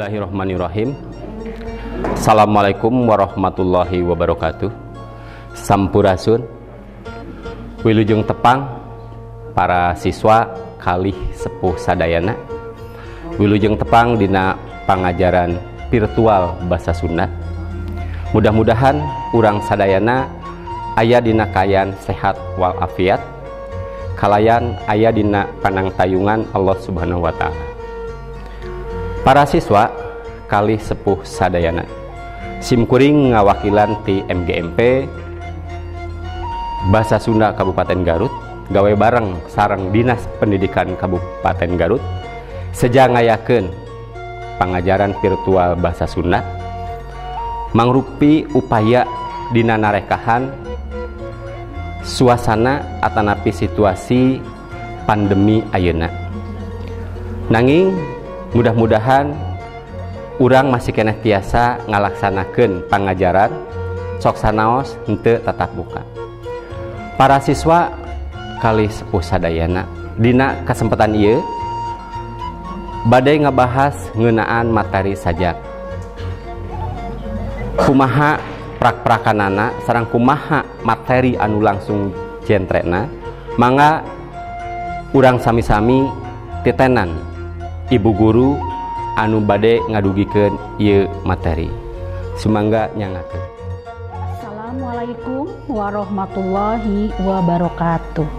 Bismillahirrahmanirrahim. Assalamualaikum warahmatullahi wabarakatuh. Sampurasun, wilujeng tepang para siswa kalih sepuh sadayana, wilujeng tepang dina pangajaran virtual basa Sunda. Mudah-mudahan urang sadayana aya dina kayan sehat walafiat, kalayan aya dina panangtayungan Allah Subhanahu wa Ta'ala. Para siswa kalih sepuh sadayana, simkuring ngawakilan ti MGMP Basa Sunda Kabupaten Garut gawe bareng sareng Dinas Pendidikan Kabupaten Garut seja ngayakeun pangajaran virtual basa Sunda mangrupi upaya dina narekahan suasana atanapi situasi pandemi ayeuna. Nanging mudah-mudahan urang masih keneh tiasa ngalaksanakeun pangajaran sok sanaos henteu tatap muka. Para siswa kalih sepuh sadayana, dina kesempatan ieu bade ngabahas ngeunaan materi sajak. Kumaha prak-prakanana sareng kumaha materi anu langsung jentrena, mangga urang sami-sami titenan ibu guru anu bade ngadugikeun ieu materi. Sumangga nyangakeun. Assalamualaikum warahmatullahi wabarakatuh.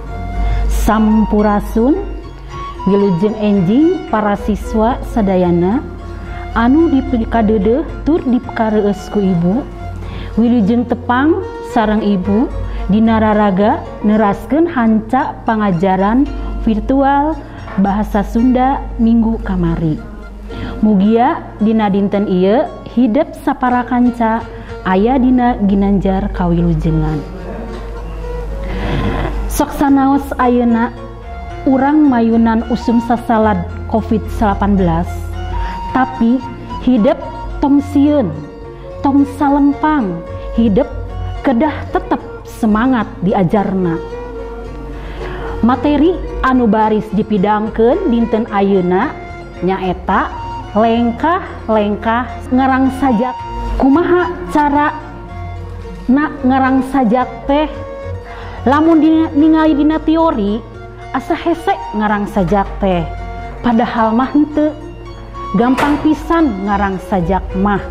Sampurasun, wilujeng enjing para siswa sadayana anu dipikadeudeuh tur dipakareueus ku ibu, wilujeng tepang sareng ibu dina raraga neraskeun hanca pangajaran virtual bahasa Sunda minggu kamari. Mugia dina dinten ieu hidep sapara kanca aya dina ginanjar kawilujengan. Sok sanaos ayeuna urang mayunan usum sasalad COVID-19, tapi hidep tong sieun, tong salempang, hidep kedah tetep semangat diajarna. Materi anu baris dipidangkeun dinten ayeuna nyaeta lengkah-lengkah ngarang sajak. Kumaha cara ngarang sajak teh? Lamun ningali dina teori asa hese ngarang sajak teh, padahal mah henteu. Gampang pisan ngarang sajak mah.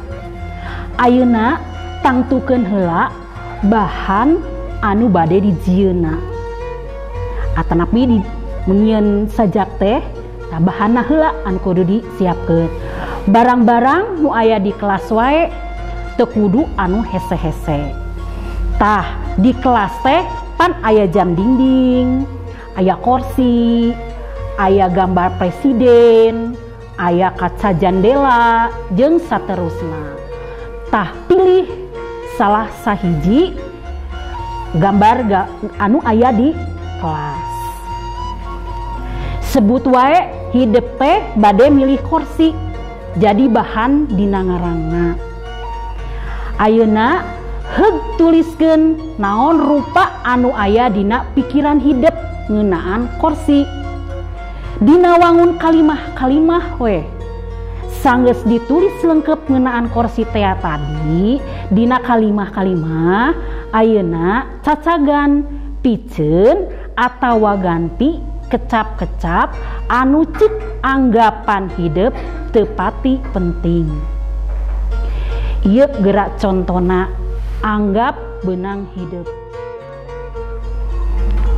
Ayeuna tangtukeun heula bahan anu bade dijieunna. Atanapi di menyieun sajak teh bahanna heula anu kudu disiapkeun. Barang-barang nu aya di kelas wae teu kudu anu hese-hese. Tah di kelas teh pan aya jam dinding, aya kursi, aya gambar presiden, aya kaca jandela jeung saterusna. Tah pilih salah sahiji gambar anu aya di kelas. Sebut wae hidep teh bade milih kursi jadi bahan dina ngarangna. Ayeuna heug tuliskeun naon rupa anu aya dina pikiran hidep ngeunaan kursi. Dina wangun kalimah-kalimah we sanggeus ditulis lengkep ngeunaan kursi teh tadi, dina kalimah-kalimah ayeuna cacagan piceun atawa ganti kecap-kecap anu cik anggapan hidep teu pati penting. Ieu gerak contona anggap benang hidep.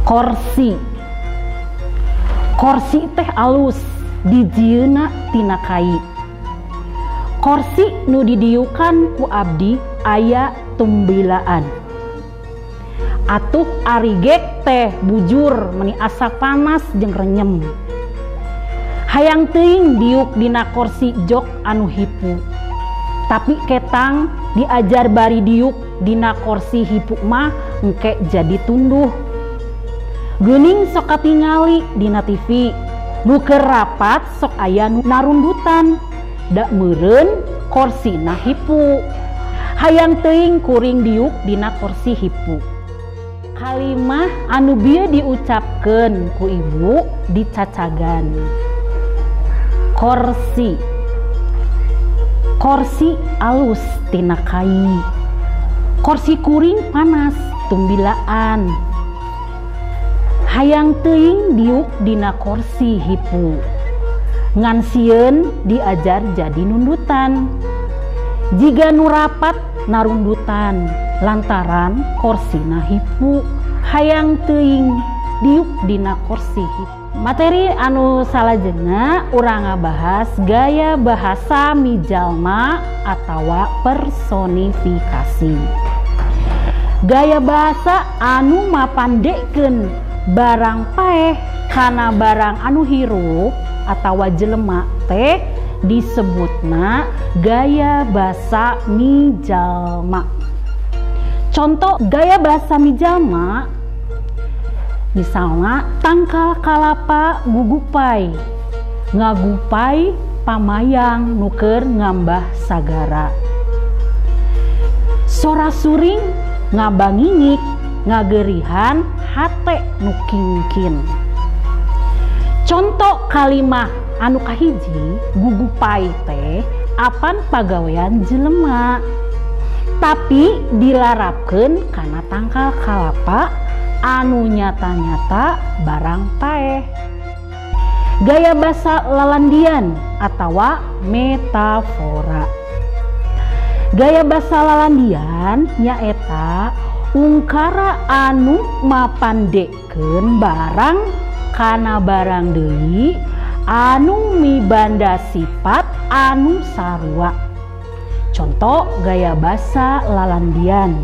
Kursi teh alus dijieunna tina kai. Kursi nu didiukan ku abdi aya tumbilaan. Atuh ari gek teh bujur meni asa panas jeung renyem. Hayang teuing diuk dina kursi jok anu hipu. Tapi ketang diajar bari diuk dina kursi hipu mah engke jadi tunduh. Geuning sok katingali dina TV, nu keur rapat sok aya nu narundutan. Da meureun kursina hipu. Hayang teuing kuring diuk dina kursi hipu. Kalimah anu bieu diucapkeun ku ibu dicacagan. Kursi Korsi alus tina kai, korsi kuring panas tumbilaan, hayang teuing diuk dina korsi hipu, ngan sieun diajar jadi nundutan, jiga nu rapat narundutan lantaran korsina hipu, hayang teuing diuk dina korsi hipu. Materi anu salajengna urang ngabahas gaya bahasa mijalma atawa personifikasi. Gaya bahasa anu mapandekkeun barang paeh kana barang anu hirup atawa jelema teh disebutna gaya bahasa mijalma. Contoh gaya bahasa mijalma misalnya tangkal kalapa gugupai, ngagupai pamayang nuker ngambah sagara, sora suring ngabangingik ngagerihan hate nukingkin. Contoh kalimah anu kahiji gugupai teh apan pagawean jelema tapi dilarapkeun kana tangkal kalapa anu nyata-nyata barang paeh. Gaya basa lalandian atawa metafora. Gaya basa lalandian nyaeta ungkara anu mapandekkeun barang kana barang deui anu mibanda sifat anu sarua. Contoh gaya basa lalandian.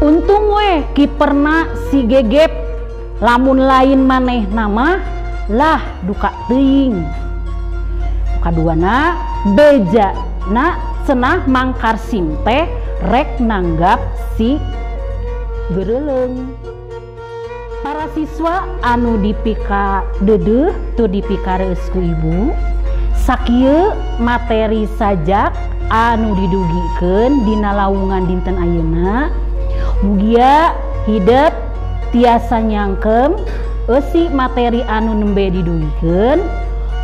Untung weh kiperna si gegep, lamun lain maneh nama lah duka teuing. Kaduana beja na cenah mangkarsim teh rek nanggap si gereuleng. Para siswa anu dipika deudeuh tu dipikareus ku ibu, sakieu materi sajak anu didugikeun dina lawungan dinten ayeuna. Mugia hidup tiasa nyangkem eusi materi anu nembe didugikeun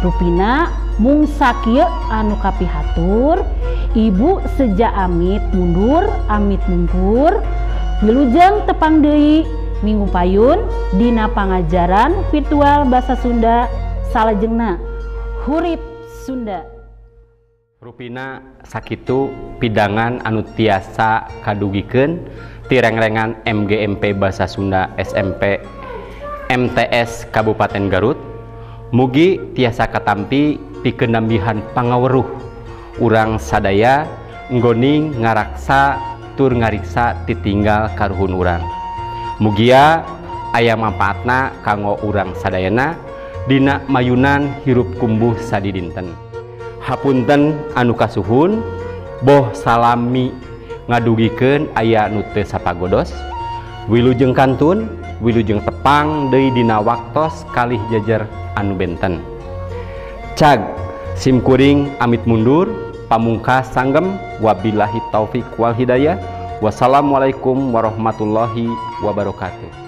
rupina mung sakieu anu kapihatur. Ibu seja amit mundur amit mungkur wilujeng tepang deui minggu payun dina pangajaran virtual basa Sunda salajengna hurip Sunda. Rupina sakitu pidangan anu tiasa kadugikeun tirengrengan MGMP Basa Sunda SMP MTS Kabupaten Garut. Mugi tiasa katampi pikeun nambihan pangaweruh urang sadaya nggoning ngaraksa tur ngariksa titinggal karuhun urang. Mugia aya manfaatna kanggo urang sadayana dina mayunan hirup kumbuh sadi dinten. Hapunten anu kasuhun, boh salami ngadugikeun aya nu teu sapagodos. Wilujeng kantun, wilujeng tepang deui dina waktos kalih jajar anu benten. Cag simkuring amit mundur, pamungkas sanggem, wabillahi taufik wal hidayah. Wassalamualaikum warahmatullahi wabarakatuh.